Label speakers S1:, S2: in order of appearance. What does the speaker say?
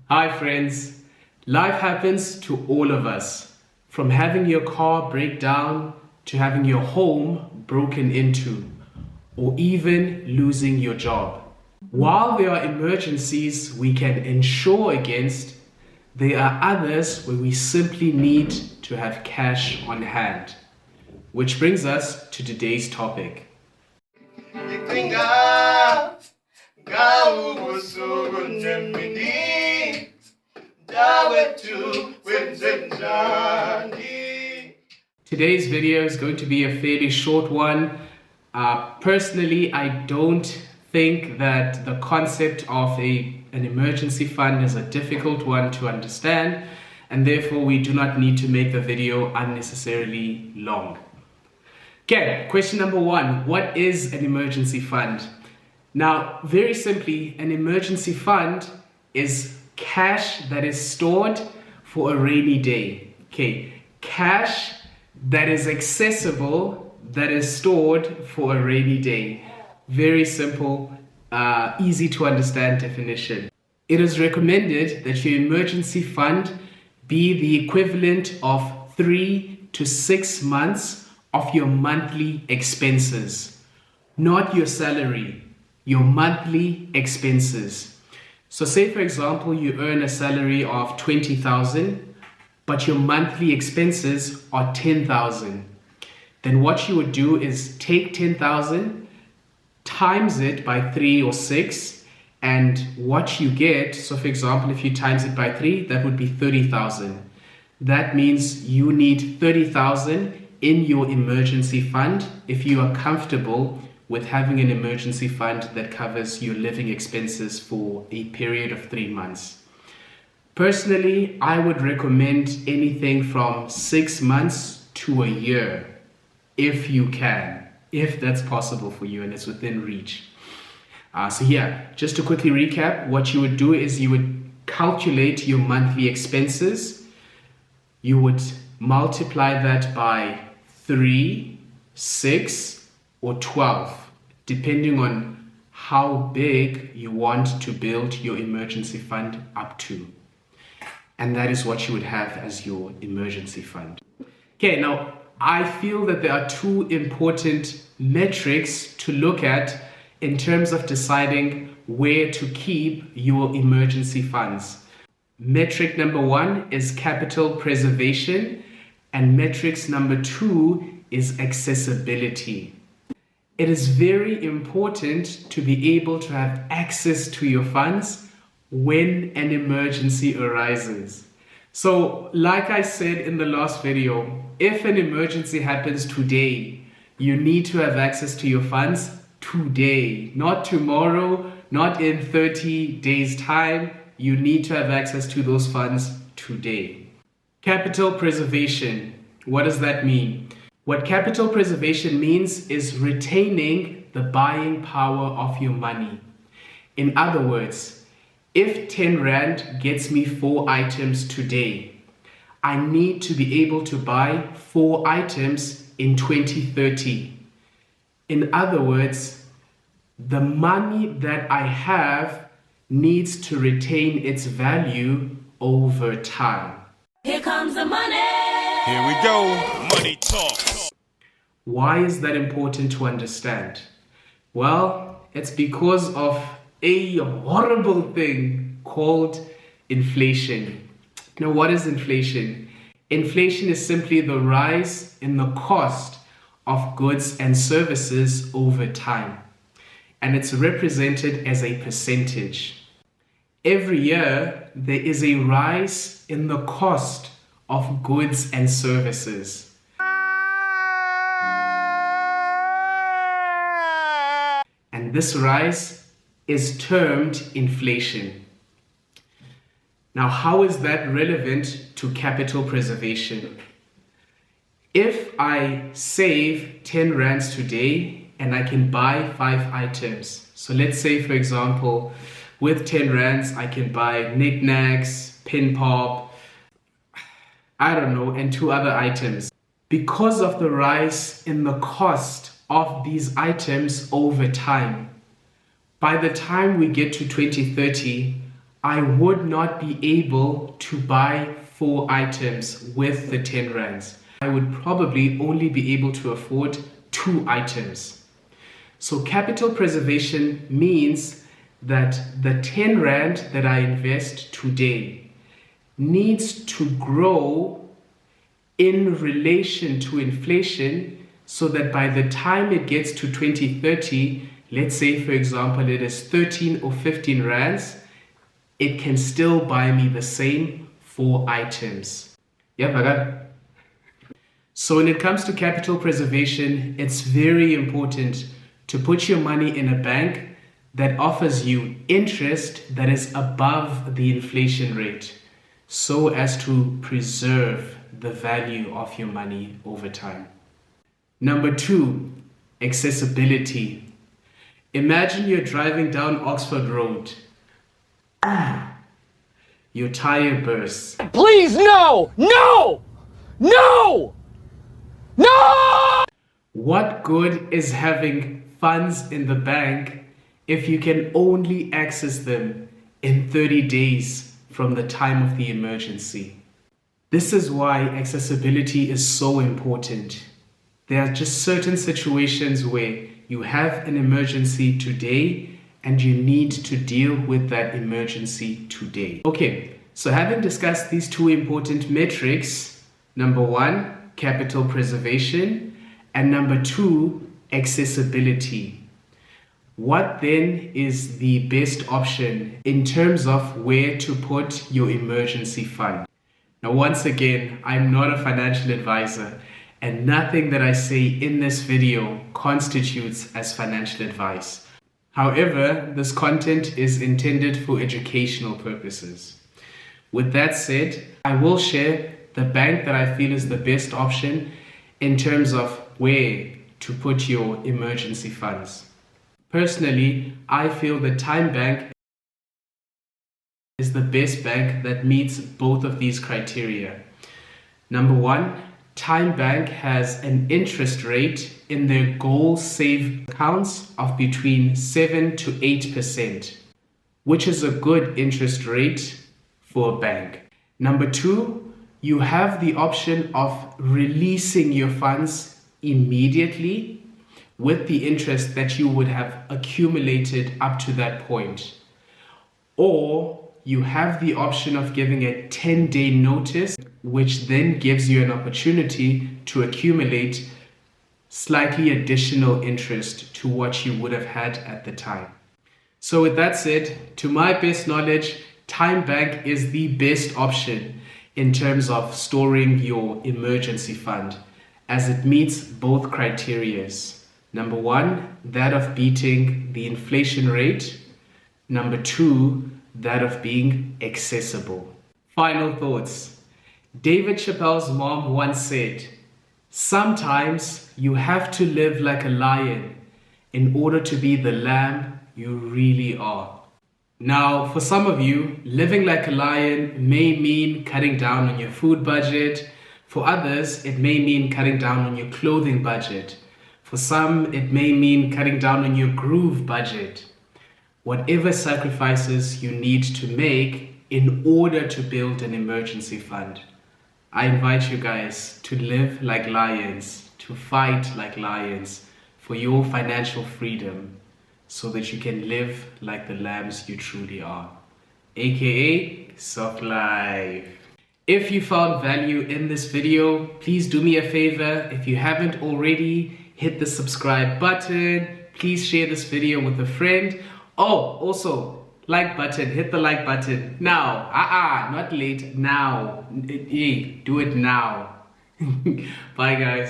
S1: Hi friends, life happens to all of us. From having your car break down to having your home broken into, or even losing your job. While there are emergencies we can insure against, there are others where we simply need to have cash on hand. Which brings us to today's topic. Today's video is going to be a fairly short one. Personally, I don't think that the concept of an emergency fund is a difficult one to understand, and therefore we do not need to make the video unnecessarily long. Okay, question number one, what is an emergency fund? Now, very simply, an emergency fund is cash that is stored for a rainy day. Okay, cash that is accessible, that is stored for a rainy day. Very simple, easy to understand definition. It is recommended that your emergency fund be the equivalent of 3 to 6 months of your monthly expenses, not your salary, your monthly expenses. So say for example, you earn a salary of 20,000, but your monthly expenses are 10,000. Then what you would do is take 10,000, times it by 3 or 6, and what you get, so for example, if you times it by 3, that would be 30,000. That means you need 30,000 in your emergency fund if you are comfortable with having an emergency fund that covers your living expenses for a period of 3 months. Personally, I would recommend anything from 6 months to a year, if you can, if that's possible for you and it's within reach. So just to quickly recap, what you would do is you would calculate your monthly expenses. You would multiply that by 3, 6, or 12, depending on how big you want to build your emergency fund up to. And that is what you would have as your emergency fund. Okay, now I feel that there are two important metrics to look at in terms of deciding where to keep your emergency funds. Metric number one is capital preservation, and metrics number two is accessibility. It is very important to be able to have access to your funds when an emergency arises. So like I said in the last video, if an emergency happens today, you need to have access to your funds today, not tomorrow, not in 30 days time. You need to have access to those funds today. Capital preservation, what does that mean? What capital preservation means is retaining the buying power of your money. In other words, if 10 Rand gets me 4 items today, I need to be able to buy 4 items in 2030. In other words, the money that I have needs to retain its value over time.
S2: Here comes the money.
S3: Here we go. Money talk.
S1: Why is that important to understand? Well, it's because of a horrible thing called inflation. Now, what is inflation? Inflation is simply the rise in the cost of goods and services over time, and it's represented as a percentage. Every year, there is a rise in the cost of goods and services. And this rise is termed inflation. Now, how is that relevant to capital preservation? If I save 10 Rands today and I can buy 5 items, so let's say for example, with 10 Rands I can buy knickknacks, pin pop, I don't know, and 2 other items. Because of the rise in the cost of these items over time, by the time we get to 2030, I would not be able to buy 4 items with the 10 rands. I would probably only be able to afford 2 items. So capital preservation means that the 10 rand that I invest today needs to grow in relation to inflation so that by the time it gets to 2030, let's say for example it is 13 or 15 rands, it can still buy me the same 4 items. Yeah, Vaga? So when it comes to capital preservation, it's very important to put your money in a bank that offers you interest that is above the inflation rate, so as to preserve the value of your money over time. Number 2, accessibility. Imagine you're driving down Oxford Road. Your tire bursts.
S2: Please, no! No! No! No!
S1: What good is having funds in the bank if you can only access them in 30 days from the time of the emergency? This is why accessibility is so important. There are just certain situations where you have an emergency today and you need to deal with that emergency today. Okay, so having discussed these 2 important metrics, number 1, capital preservation, and number 2, accessibility. What then is the best option in terms of where to put your emergency fund? Now, once again, I'm not a financial advisor, and nothing that I say in this video constitutes as financial advice. However, this content is intended for educational purposes. With that said, I will share the bank that I feel is the best option in terms of where to put your emergency funds. Personally, I feel that TymeBank is the best bank that meets both of these criteria. Number 1, TymeBank has an interest rate in their goal save accounts of between 7 to 8%, which is a good interest rate for a bank. Number 2, you have the option of releasing your funds immediately with the interest that you would have accumulated up to that point. Or you have the option of giving a 10-day notice, which then gives you an opportunity to accumulate slightly additional interest to what you would have had at the time. So with that said, to my best knowledge, TymeBank is the best option in terms of storing your emergency fund, as it meets both criteria. Number 1, that of beating the inflation rate. Number 2, that of being accessible. Final thoughts. David Chappelle's mom once said, "Sometimes you have to live like a lion in order to be the lamb you really are." Now, for some of you, living like a lion may mean cutting down on your food budget. For others, it may mean cutting down on your clothing budget. For some, it may mean cutting down on your groove budget. Whatever sacrifices you need to make in order to build an emergency fund, I invite you guys to live like lions, to fight like lions for your financial freedom so that you can live like the lambs you truly are, aka soft life. If you found value in this video, please do me a favor. If you haven't already, hit the subscribe button. Please share this video with a friend. Oh, also, like button, hit the like button now. Not late, now. Do it now. Bye guys.